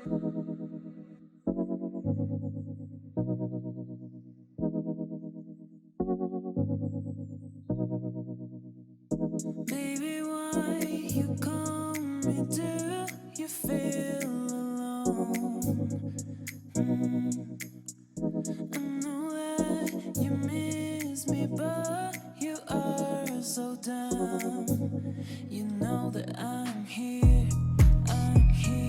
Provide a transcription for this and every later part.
Baby, why you call me? Do you feel alone? I know that you miss me, but you are so dumb. You know that I'm here, I'm here.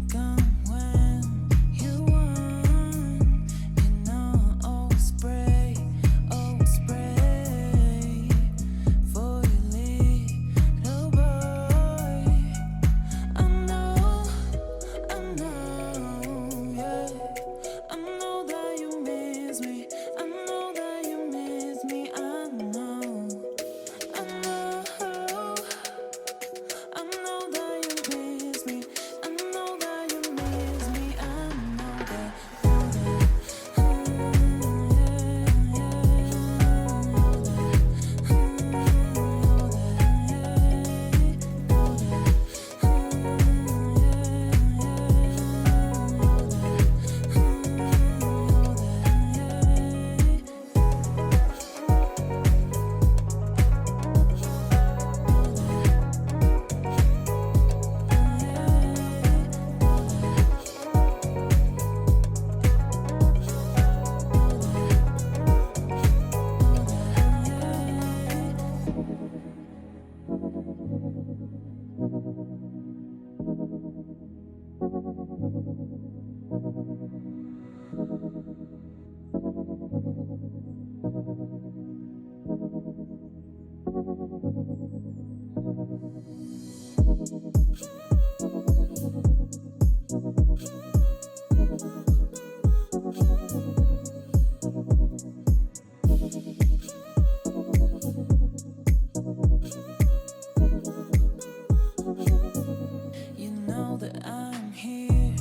Come when you want. You know I'll spray for your little boy. I know, yeah. I know that you miss me. I know that you miss me. I know. I know that you miss me. I know that you miss me. I know that. You know that I'm here,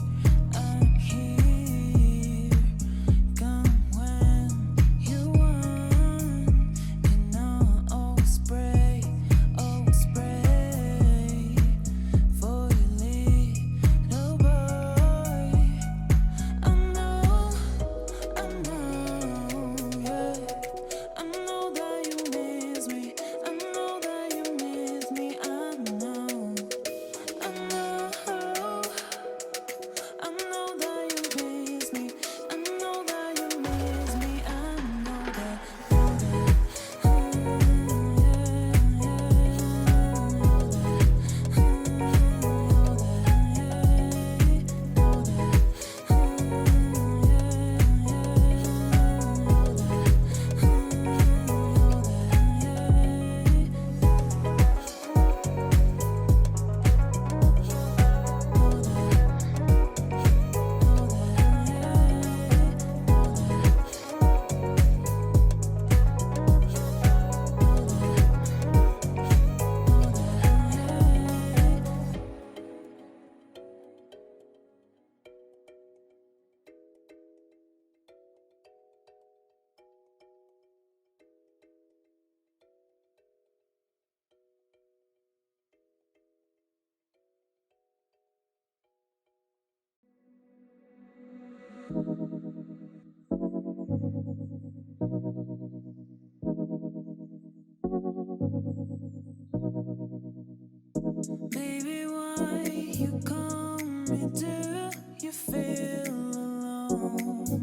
I'm here. Come when you want. You know I'll spray for your little boy. I know, yeah. I know that you miss me. I know that you miss me. I know. I know that you miss me. I know that you miss me. I know that. Baby, why you call me? Do you feel alone?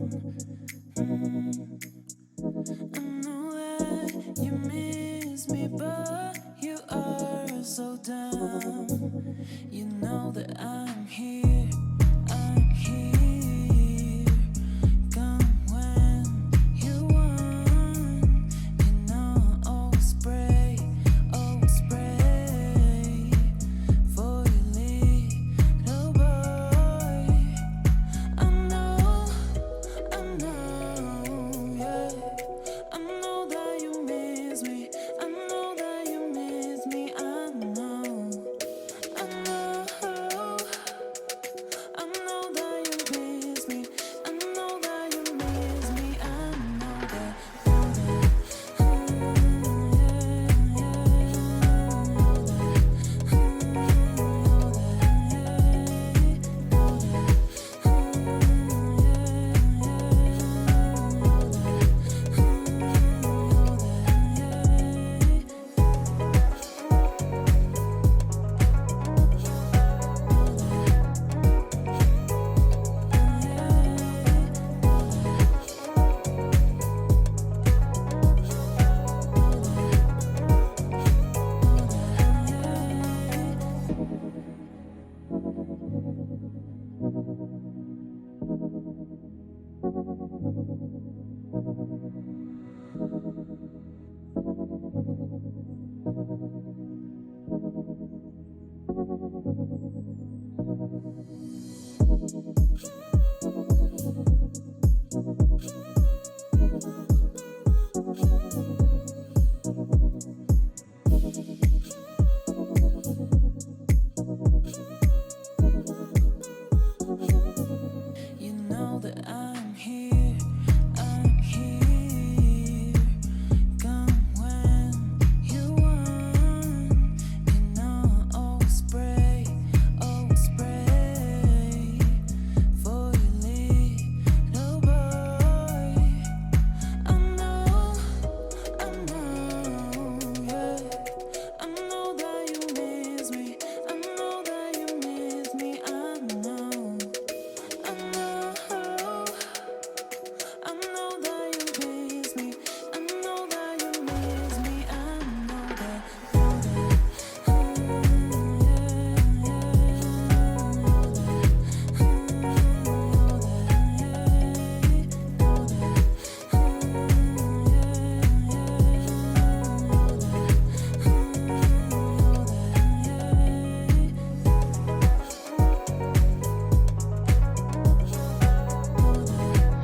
I know that you miss me, but you are so dumb. You know that I'm here, I'm here.